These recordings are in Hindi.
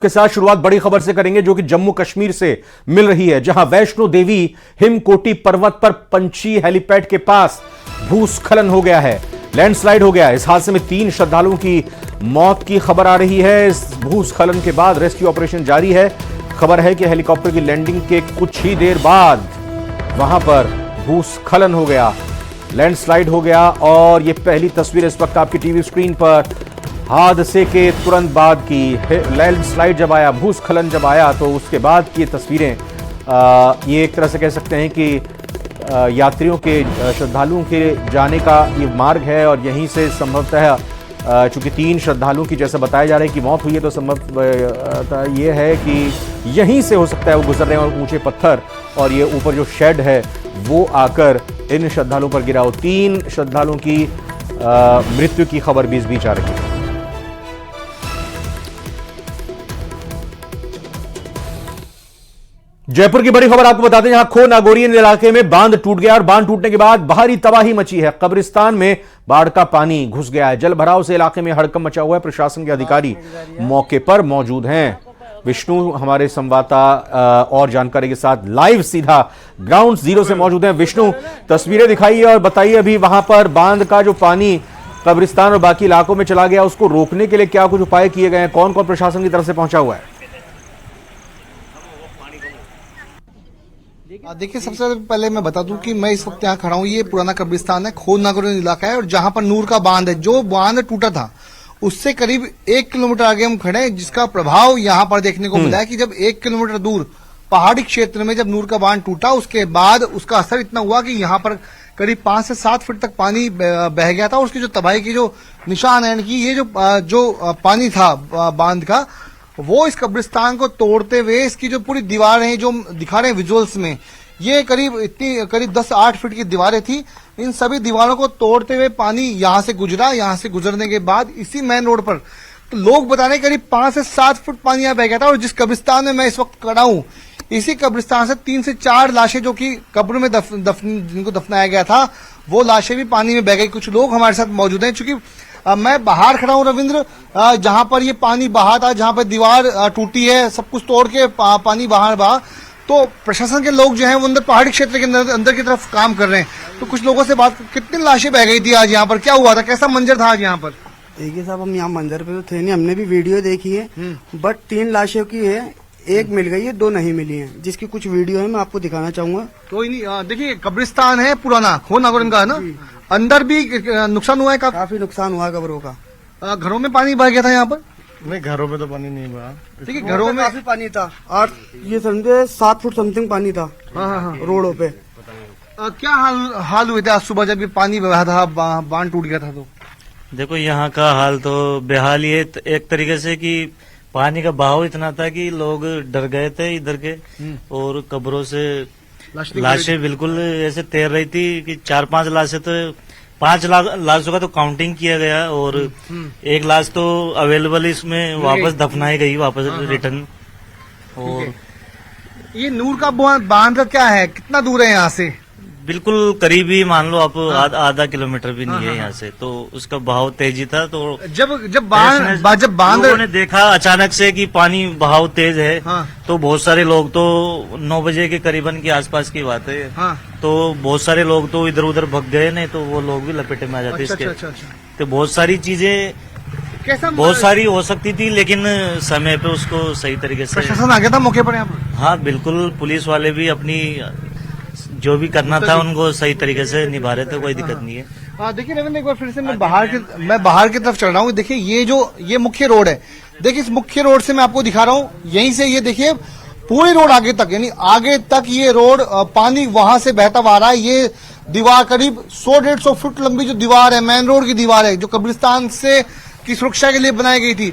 के साथ शुरुआत बड़ी खबर से करेंगे जो कि जम्मू कश्मीर से मिल रही है, जहां वैष्णो देवी हिमकोटी पर्वत पर पंची हेलीपैड के पास भूस्खलन हो गया है, लैंडस्लाइड हो गया है। इस हादसे में 3 श्रद्धालुओं की मौत की खबर आ रही है। इस भूस्खलन के बाद रेस्क्यू ऑपरेशन जारी है। खबर है कि हेलीकॉप्टर की लैंडिंग के कुछ ही देर बाद वहां पर भूस्खलन हो गया, लैंडस्लाइड हो गया। और यह पहली तस्वीर इस वक्त आपकी टीवी स्क्रीन पर हादसे के तुरंत बाद की। लैंडस्लाइड जब आया, भूस्खलन जब आया, तो उसके बाद की तस्वीरें ये एक तरह से कह सकते हैं कि यात्रियों के, श्रद्धालुओं के जाने का ये मार्ग है। और यहीं से संभवतः चूंकि 3 श्रद्धालुओं की जैसा बताया जा रहा है कि मौत हुई है, तो संभव ये है कि यहीं से हो सकता है वो गुजर रहे हैं। और ऊंचे पत्थर और ये ऊपर जो शेड है वो आकर इन श्रद्धालुओं पर गिरा हो। 3 श्रद्धालुओं की मृत्यु की खबर भी इस बीच आ रही है। जयपुर की बड़ी खबर आपको बताते हैं, जहां खो नागोरियन इलाके में बांध टूट गया और बांध टूटने के बाद भारी तबाही मची है। कब्रिस्तान में बाढ़ का पानी घुस गया है। जल भराव से इलाके में हड़कंप मचा हुआ है। प्रशासन के अधिकारी मौके पर मौजूद हैं। विष्णु हमारे संवाददाता और जानकारी के साथ लाइव सीधा ग्राउंड जीरो से मौजूद हैं। विष्णु, तस्वीरें दिखाइए और बताइए अभी वहां पर बांध का जो पानी कब्रिस्तान और बाकी इलाकों में चला गया, उसको रोकने के लिए क्या कुछ उपाय किए गए हैं? कौन कौन प्रशासन की तरफ से पहुंचा हुआ है? देखिए, सबसे पहले मैं बता दूं कि मैं इस वक्त यहाँ खड़ा हूँ। ये पुराना कब्रिस्तान है, खो नागोरियन इलाका है, और जहाँ पर नूर का बांध है, जो बांध टूटा था उससे करीब 1 किलोमीटर आगे हम खड़े हैं, जिसका प्रभाव यहाँ पर देखने को मिला है कि जब 1 किलोमीटर दूर पहाड़ी क्षेत्र में जब नूर का बांध टूटा, उसके बाद उसका असर इतना हुआ कि यहाँ पर करीब 5 से 7 फीट तक पानी बह गया था। और उसकी जो तबाही की जो निशान है कि ये जो पानी था बांध का, वो इस कब्रिस्तान को तोड़ते हुए इसकी जो पूरी दीवारें हैं जो दिखा रहे हैं विजुअल्स में, ये करीब 10-8 फीट की दीवारें थी। इन सभी दीवारों को तोड़ते हुए पानी यहां से गुजरा। यहां से गुजरने के बाद इसी मेन रोड पर तो लोग बता रहे हैं करीब 5 से 7 फुट पानी यहाँ बह गया था। और जिस कब्रिस्तान में मैं इस वक्त खड़ा हूँ, इसी कब्रिस्तान से 3 से 4 लाशें जो कि कब्र में जिनको दफनाया गया था, वो लाशें भी पानी में बह गई। कुछ लोग हमारे साथ मौजूद हैं। चूंकि मैं बाहर खड़ा हूं रविंद्र, जहां पर ये पानी बहा था, जहां पर दीवार टूटी है, सब कुछ तोड़ के पानी बाहर बहा, तो प्रशासन के लोग जो हैं वो अंदर पहाड़ी क्षेत्र के अंदर की तरफ काम कर रहे हैं। तो कुछ लोगों से बात, कितनी लाशें बह गई थी आज यहाँ पर, क्या हुआ था, कैसा मंजर था आज यहाँ पर? देखिए साहब, हम यहाँ मंजर पे तो थे नहीं, हमने भी वीडियो देखी है, बट 3 लाशों की है, 1 मिल गई है, 2 नहीं मिली है, जिसकी कुछ वीडियो है, मैं आपको दिखाना चाहूंगा। कोई नहीं, देखिए कब्रिस्तान है पुराना, खो नागोरियन का है ना, अंदर भी नुकसान हुआ है, काफी नुकसान हुआ है कब्रों का। घरों में पानी बह गया था यहाँ पर? नहीं, घरों में तो पानी नहीं बहा। देखिए घरों में काफी पानी था, 8 ये समझे 7 फुट समथिंग पानी था। हाँ। रोडों पे क्या हाल हुए थे आज सुबह जब ये पानी बहा था, बांध टूट गया था? तो देखो, यहाँ का हाल तो बेहाल ही है एक तरीके से कि पानी का बहाव इतना था कि लोग डर गए थे इधर के। और कब्रों से लाशें बिल्कुल ऐसे तैर रही थी कि 4-5 लाशें, तो 5 लाशों का तो काउंटिंग किया गया। और 1 लाश तो अवेलेबल इसमें वापस दफनाई गई, वापस रिटर्न। और ये नूर का बांध क्या है, कितना दूर है यहाँ से? बिल्कुल करीब ही मान लो आप, आधा किलोमीटर भी नहीं है यहाँ से। तो उसका बहाव तेजी था। तो जब बांध लोगों ने देखा अचानक से कि पानी बहाव तेज है, तो बहुत सारे लोग तो 9 बजे के करीबन के आसपास की बात है, तो बहुत सारे लोग तो इधर उधर भग गए, नहीं तो वो लोग भी लपेटे में आ जाते इसके। तो बहुत सारी चीजें बहुत सारी हो सकती थी, लेकिन समय पे उसको सही तरीके से प्रशासन आ गया था मौके पर यहाँ पर? हाँ बिल्कुल, पुलिस वाले भी अपनी जो भी करना था उनको सही तरीके से निभा रहे थे, कोई दिक्कत नहीं है। देखिए रविंद्र, एक बार फिर से मैं बाहर की तरफ चल रहा हूँ। देखिए ये मुख्य रोड है। देखिए इस मुख्य रोड से मैं आपको दिखा रहा हूँ, यहीं से ये देखिए पूरी रोड आगे तक, यानी आगे तक ये रोड पानी वहां से बहता हुआ आ रहा है। ये दीवार करीब 100-150 फुट लंबी जो दीवार है, मेन रोड की दीवार है, जो कब्रिस्तान से की सुरक्षा के लिए बनाई गई थी,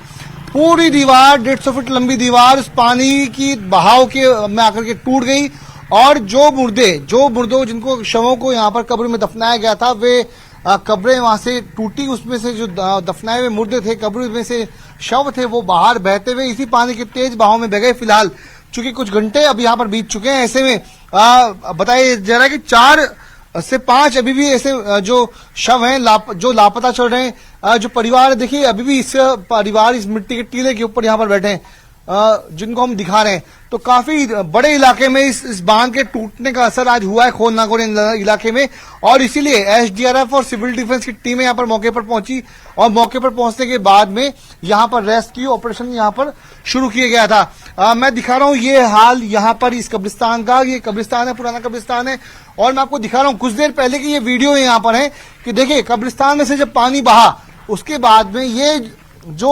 पूरी दीवार 150 फुट लंबी दीवार उस पानी की बहाव के में आकर के टूट गई। और जो मुर्दों जिनको शवों को यहाँ पर कब्र में दफनाया गया था, वे कब्रें वहां से टूटी, उसमें से जो दफनाए हुए मुर्दे थे, कब्र में से शव थे, वो बाहर बहते हुए इसी पानी के तेज बहाव में बह गए। फिलहाल चूंकि कुछ घंटे अब यहाँ पर बीत चुके हैं, ऐसे में बताया जा रहा है कि 4 से 5 अभी भी ऐसे जो शव हैं जो लापता चल रहे हैं। जो परिवार देखिए अभी भी इस परिवार इस मिट्टी के टीले के ऊपर यहाँ पर बैठे हैं। जिनको हम दिखा रहे हैं, तो काफी बड़े इलाके में इस बांध के टूटने का असर आज हुआ है खोन नागौर इलाके में। और इसीलिए एसडीआरएफ और सिविल डिफेंस की टीमें यहां पर मौके पर पहुंची और मौके पर पहुंचने के बाद में यहां पर रेस्क्यू ऑपरेशन यहां पर शुरू किया गया था। मैं दिखा रहा हूं ये हाल यहां पर इस कब्रिस्तान का, ये कब्रिस्तान है, पुराना कब्रिस्तान है। और मैं आपको दिखा रहा हूं कुछ देर पहले की ये वीडियो यहां पर है कि देखिए कब्रिस्तान में से जब पानी बहा उसके बाद में ये जो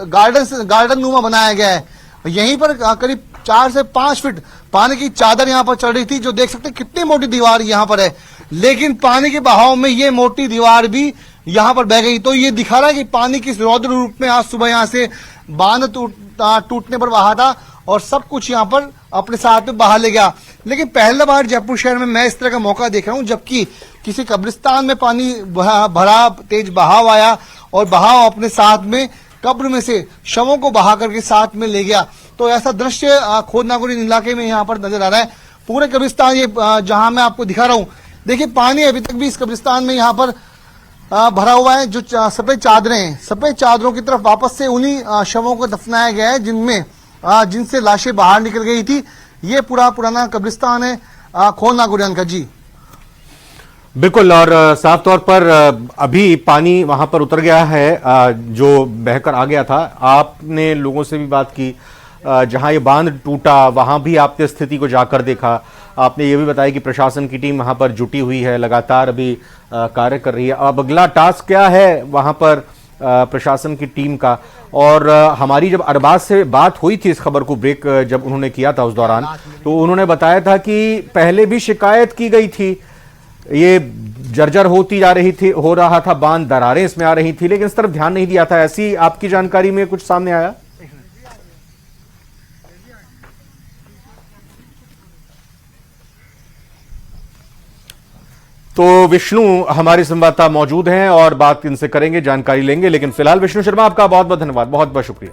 गार्डन नुमा बनाया गया है, यहीं पर करीब 4 से 5 फीट पानी की चादर यहां पर चढ़ रही थी, जो देख सकते हैं कितनी मोटी दीवार यहां पर है। लेकिन पानी के बहाव में ये मोटी दीवार भी यहां पर बह गई। तो ये दिखा रहा है कि पानी किस रौद्र रूप में आज सुबह यहां से बांध टूटने पर बहा था और सब कुछ यहां पर अपने साथ में बहा ले गया। लेकिन पहली बार जयपुर शहर में मैं इस तरह का मौका देख रहा हूं, जबकि किसी कब्रिस्तान में पानी भरा, तेज बहाव आया और बहाव अपने साथ में कब्र में से शवों को बहा करके साथ में ले गया। तो ऐसा दृश्य खोन नागौर इलाके में यहां पर नजर आ रहा है। पूरे कब्रिस्तान ये जहां मैं आपको दिखा रहा हूं, देखिए पानी अभी तक भी इस कब्रिस्तान में यहां पर भरा हुआ है। जो सफेद चादरें हैं, सफेद चादरों की तरफ वापस से उन्हीं शवों को दफनाया गया है जिनसे लाशें बाहर निकल गई थी। ये पुराना कब्रिस्तान है खोन नागौर का। जी बिल्कुल, और साफ तौर पर अभी पानी वहां पर उतर गया है जो बहकर आ गया था। आपने लोगों से भी बात की जहां ये बांध टूटा, वहां भी आपने स्थिति को जाकर देखा। आपने ये भी बताया कि प्रशासन की टीम वहां पर जुटी हुई है, लगातार अभी कार्य कर रही है। अब अगला टास्क क्या है वहां पर प्रशासन की टीम का? और हमारी जब अरबाज से बात हुई थी इस खबर को ब्रेक जब उन्होंने किया था उस दौरान, तो उन्होंने बताया था कि पहले भी शिकायत की गई थी, ये जर्जर होती जा रही थी, हो रहा था बांध, दरारें इसमें आ रही थी, लेकिन इस तरफ ध्यान नहीं दिया था। ऐसी आपकी जानकारी में कुछ सामने आया? तो विष्णु हमारे संवाददाता मौजूद हैं और बात इनसे करेंगे, जानकारी लेंगे। लेकिन फिलहाल विष्णु शर्मा, आपका बहुत बहुत धन्यवाद, बहुत बहुत शुक्रिया।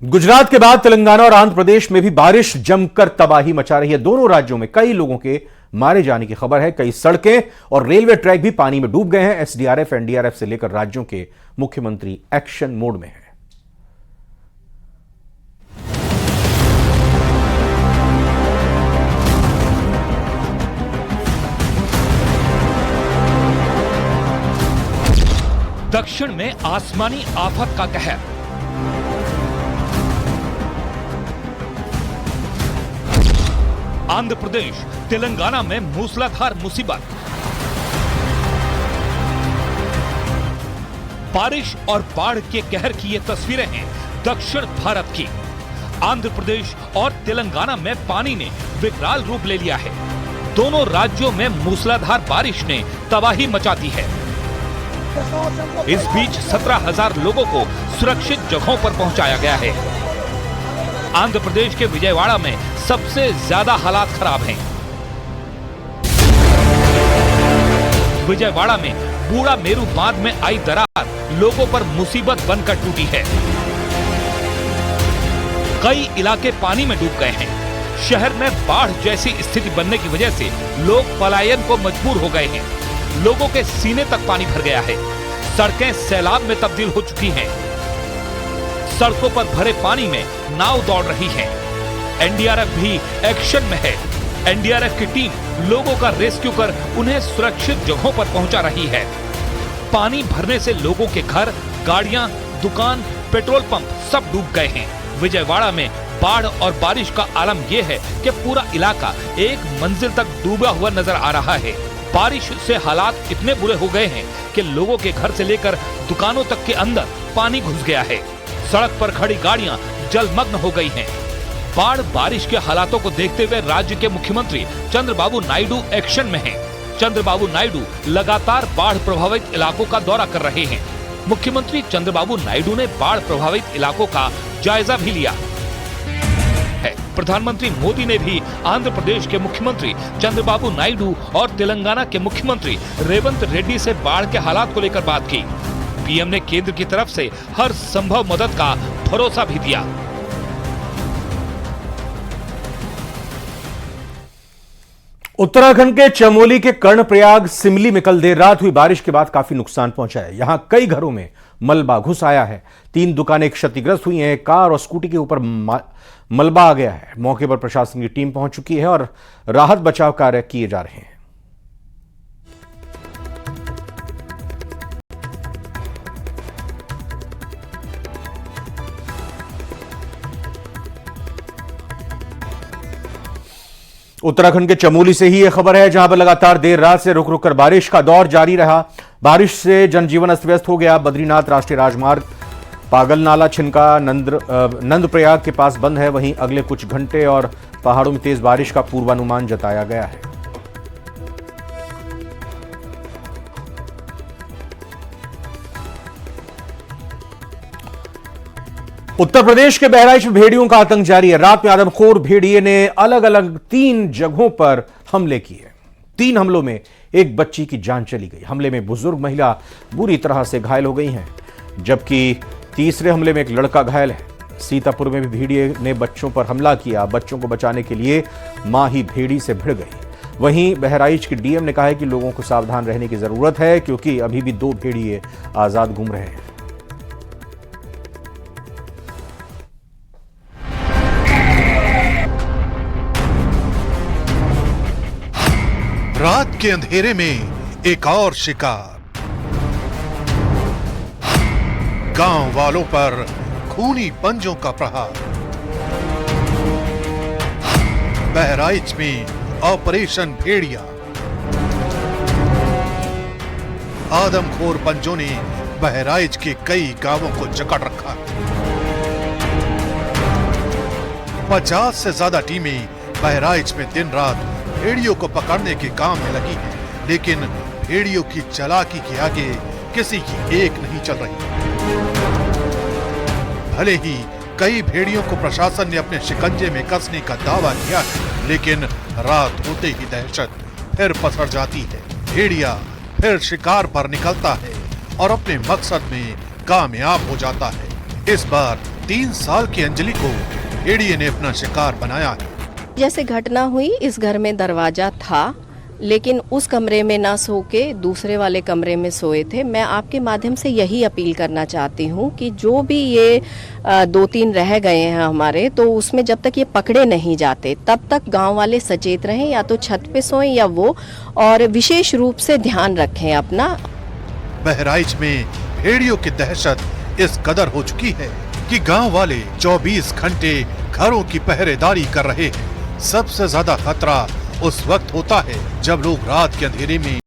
गुजरात के बाद तेलंगाना और आंध्र प्रदेश में भी बारिश जमकर तबाही मचा रही है। दोनों राज्यों में कई लोगों के मारे जाने की खबर है। कई सड़कें और रेलवे ट्रैक भी पानी में डूब गए हैं। एसडीआरएफ, एनडीआरएफ से लेकर राज्यों के मुख्यमंत्री एक्शन मोड में हैं। दक्षिण में आसमानी आफत का कहर, आंध्र प्रदेश, तेलंगाना में मूसलाधार मुसीबत। बारिश और बाढ़ के कहर की ये तस्वीरें हैं दक्षिण भारत की। आंध्र प्रदेश और तेलंगाना में पानी ने विकराल रूप ले लिया है। दोनों राज्यों में मूसलाधार बारिश ने तबाही मचा दी है। इस बीच 17,000 लोगों को सुरक्षित जगहों पर पहुंचाया गया है। आंध्र प्रदेश के विजयवाड़ा में सबसे ज्यादा हालात खराब हैं। विजयवाड़ा में बूढ़ा मेरू बांध में आई दरार लोगों पर मुसीबत बनकर टूटी है। कई इलाके पानी में डूब गए हैं। शहर में बाढ़ जैसी स्थिति बनने की वजह से लोग पलायन को मजबूर हो गए हैं। लोगों के सीने तक पानी भर गया है। सड़कें सैलाब में तब्दील हो चुकी हैं। सड़कों पर भरे पानी में नाव दौड़ रही है। एनडीआरएफ भी एक्शन में है। एनडीआरएफ की टीम लोगों का रेस्क्यू कर उन्हें सुरक्षित जगहों पर पहुंचा रही है। पानी भरने से लोगों के घर, गाड़ियां, दुकान, पेट्रोल पंप सब डूब गए हैं। विजयवाड़ा में बाढ़ और बारिश का आलम यह है कि पूरा इलाका एक मंजिल तक डूबा हुआ नजर आ रहा है। बारिश से हालात इतने बुरे हो गए हैं कि लोगों के घर से लेकर दुकानों तक के अंदर पानी घुस गया है। सड़क पर खड़ी गाड़ियां जलमग्न हो गई हैं। बाढ़ बारिश के हालातों को देखते हुए राज्य के मुख्यमंत्री चंद्रबाबू नायडू एक्शन में हैं। चंद्रबाबू नायडू लगातार बाढ़ प्रभावित इलाकों का दौरा कर रहे हैं। मुख्यमंत्री चंद्रबाबू नायडू ने बाढ़ प्रभावित इलाकों का जायजा भी लिया है। प्रधानमंत्री मोदी ने भी आंध्र प्रदेश के मुख्यमंत्री चंद्रबाबू नायडू और तेलंगाना के मुख्यमंत्री रेवंत रेड्डी से बाढ़ के हालात को लेकर बात की। पीएम ने केंद्र की तरफ से हर संभव मदद का भरोसा भी दिया। उत्तराखंड के चमोली के कर्णप्रयाग सिमली में कल देर रात हुई बारिश के बाद काफी नुकसान पहुंचा है। यहां कई घरों में मलबा घुस आया है। 3 दुकानें क्षतिग्रस्त हुई हैं। कार और स्कूटी के ऊपर मलबा आ गया है। मौके पर प्रशासन की टीम पहुंच चुकी है और राहत बचाव कार्य किए जा रहे हैं। उत्तराखंड के चमोली से ही यह खबर है, जहां पर लगातार देर रात से रुक रुक कर बारिश का दौर जारी रहा। बारिश से जनजीवन अस्त व्यस्त हो गया। बद्रीनाथ राष्ट्रीय राजमार्ग पागल नाला छिनका नंदप्रयाग के पास बंद है। वहीं अगले कुछ घंटे और पहाड़ों में तेज बारिश का पूर्वानुमान जताया गया है। उत्तर प्रदेश के बहराइच में भेड़ियों का आतंक जारी है। रात में आदमखोर भेड़िए ने अलग अलग 3 जगहों पर हमले किए। 3 हमलों में एक बच्ची की जान चली गई। हमले में बुजुर्ग महिला बुरी तरह से घायल हो गई हैं, जबकि तीसरे हमले में एक लड़का घायल है। सीतापुर में भी भेड़िए ने बच्चों पर हमला किया। बच्चों को बचाने के लिए मां ही भेड़ी से भिड़ गई। वहीं बहराइच के डीएम ने कहा है कि लोगों को सावधान रहने की जरूरत है, क्योंकि अभी भी 2 भेड़िए आजाद घूम रहे हैं। रात के अंधेरे में एक और शिकार। गांव वालों पर खूनी पंजों का प्रहार। बहराइच में ऑपरेशन भेड़िया। आदमखोर पंजों ने बहराइच के कई गांवों को जकड़ रखा। 50 से ज्यादा टीमें बहराइच में दिन रात भेड़ियों को पकड़ने के काम में लगी है, लेकिन भेड़ियों की चालाकी के आगे किसी की एक नहीं चल रही। भले ही कई भेड़ियों को प्रशासन ने अपने शिकंजे में कसने का दावा किया है, लेकिन रात होते ही दहशत फिर पसर जाती है। भेड़िया फिर शिकार पर निकलता है और अपने मकसद में कामयाब हो जाता है। इस बार 3 साल की अंजलि को भेड़िए ने अपना शिकार बनाया है। जैसे घटना हुई, इस घर में दरवाजा था, लेकिन उस कमरे में ना सो के दूसरे वाले कमरे में सोए थे। मैं आपके माध्यम से यही अपील करना चाहती हूँ कि जो भी ये 2-3 रह गए हैं हमारे, तो उसमें जब तक ये पकड़े नहीं जाते तब तक गांव वाले सचेत रहें, या तो छत पे सोएं या वो, और विशेष रूप से ध्यान रखें अपना। बहराइच में भेड़ियों की दहशत इस कदर हो चुकी है कि गांव वाले 24 घंटे घरों की पहरेदारी कर रहे हैं। सबसे ज्यादा खतरा उस वक्त होता है जब लोग रात के अंधेरे में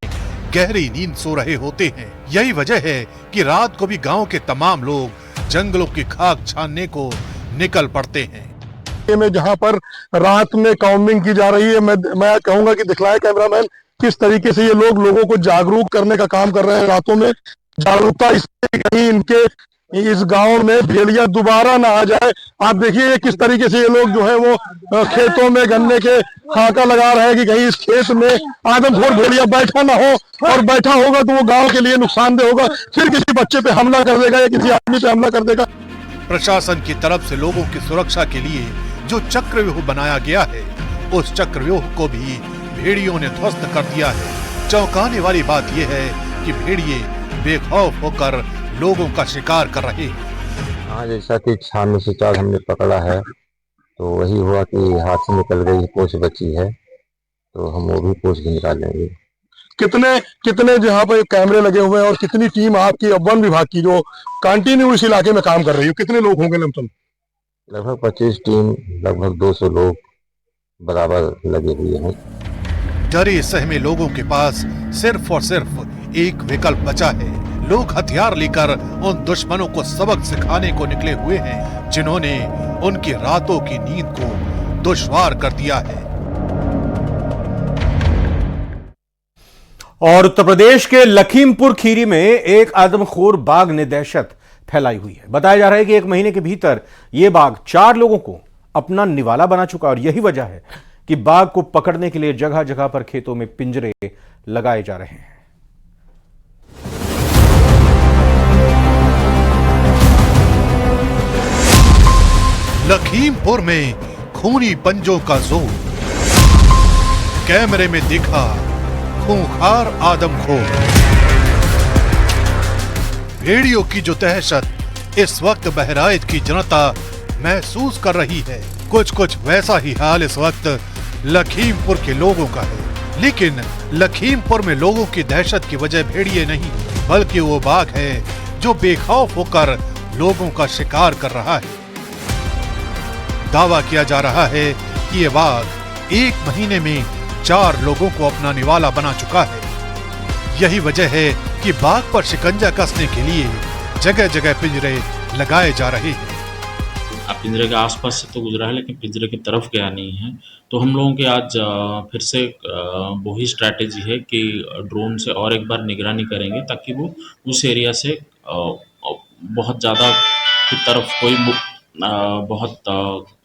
गहरी नींद सो रहे होते हैं। यही वजह है कि रात को भी गांव के तमाम लोग जंगलों की खाक छानने को निकल पड़ते हैं। में जहां पर रात में काउंटिंग की जा रही है, मैं कहूंगा कि दिखलाए कैमरामैन किस तरीके से ये लोगों को जागरूक करने का काम कर रहे हैं। रातों में जागरूकता इससे कहीं इनके इस गांव में भेड़िया दोबारा ना आ जाए। आप देखिए किस तरीके से ये लोग जो है वो खेतों में गन्ने के खाका लगा रहे हैं कि कहीं इस खेत में आदमखोर भेड़िया बैठा ना हो, और बैठा होगा तो वो गांव के लिए नुकसानदेह होगा। फिर किसी बच्चे पे हमला कर देगा या किसी आदमी पे हमला कर देगा। प्रशासन की तरफ से लोगों की सुरक्षा के लिए जो चक्रव्यूह बनाया गया है, उस चक्रव्यूह को भी भेड़ियों ने ध्वस्त कर दिया है। चौंकाने वाली बात यह है कि भेड़िए बेखौफ होकर लोगों का शिकार कर रहे हैं। हाँ, जैसा कि 6 में से 4 हमने पकड़ा है, तो वही हुआ कि हाथ से निकल गई, पूंछ बची है, तो हम वो भी पूंछ भी निकालेंगे। कितने जहाँ पर कैमरे लगे हुए हैं और कितनी टीम आपकी वन विभाग की जो कंटिन्यू इस इलाके में काम कर रही है, कितने लोग होंगे लमसम? लगभग 25 टीम, लगभग 200 लोग बराबर लगे हुए हैं। डरे सहमे लोगों के पास सिर्फ और सिर्फ एक विकल्प बचा है। लोग हथियार लेकर उन दुश्मनों को सबक सिखाने को निकले हुए हैं, जिन्होंने उनकी रातों की नींद को दुश्वार कर दिया है। और उत्तर प्रदेश के लखीमपुर खीरी में एक आदमखोर बाघ ने दहशत फैलाई हुई है। बताया जा रहा है कि 1 महीने के भीतर यह बाघ 4 लोगों को अपना निवाला बना चुका, और यही वजह है कि बाघ को पकड़ने के लिए जगह जगह पर खेतों में पिंजरे लगाए जा रहे हैं। लखीमपुर में खूनी पंजों का जोर। कैमरे में दिखा खूंखार आदमखोर। भेड़ियों की जो दहशत इस वक्त बहराइच की जनता महसूस कर रही है, कुछ वैसा ही हाल इस वक्त लखीमपुर के लोगों का है। लेकिन लखीमपुर में लोगों की दहशत की वजह भेड़िए नहीं, बल्कि वो बाघ है जो बेखौफ होकर लोगों का शिकार कर रहा है। दावा किया जा रहा है कि ये बाघ 1 महीने में 4 लोगों को अपना निवाला बना चुका है। यही वजह है कि बाघ पर शिकंजा कसने के लिए जगह जगह पिंजरे लगाए जा रहे हैं। अब पिंजरे के आसपास से तो गुजरा है, लेकिन पिंजरे की तरफ गया नहीं है। तो हम लोगों के आज फिर से वही स्ट्रैटेजी है कि ड्रोन से और एक बार निगरानी करेंगे, ताकि वो उस एरिया से बहुत ज़्यादा की तरफ कोई बहुत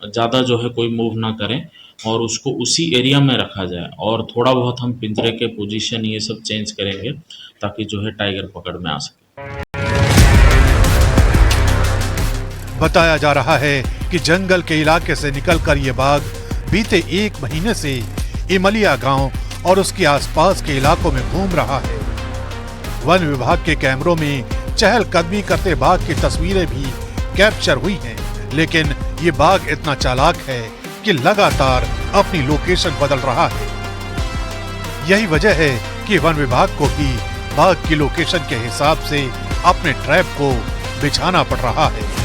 ज़्यादा जो है कोई मूव ना करें और उसको उसी एरिया में रखा जाए। और थोड़ा बहुत हम पिंजरे के पोजीशन ये सब चेंज करेंगे ताकि जो है टाइगर पकड़ में आ सके। बताया जा रहा है कि जंगल के इलाके से निकलकर ये बाघ बीते 1 महीने से इमलिया गांव और उसके आसपास के इलाकों में घूम रहा है। वन विभाग के कैमरों में चहलकदमी करते बाघ की तस्वीरें भी कैप्चर हुई हैं, लेकिन ये बाघ इतना चालाक है कि लगातार अपनी लोकेशन बदल रहा है। यही वजह है कि वन विभाग को भी बाघ की लोकेशन के हिसाब से अपने ट्रैप को बिछाना पड़ रहा है।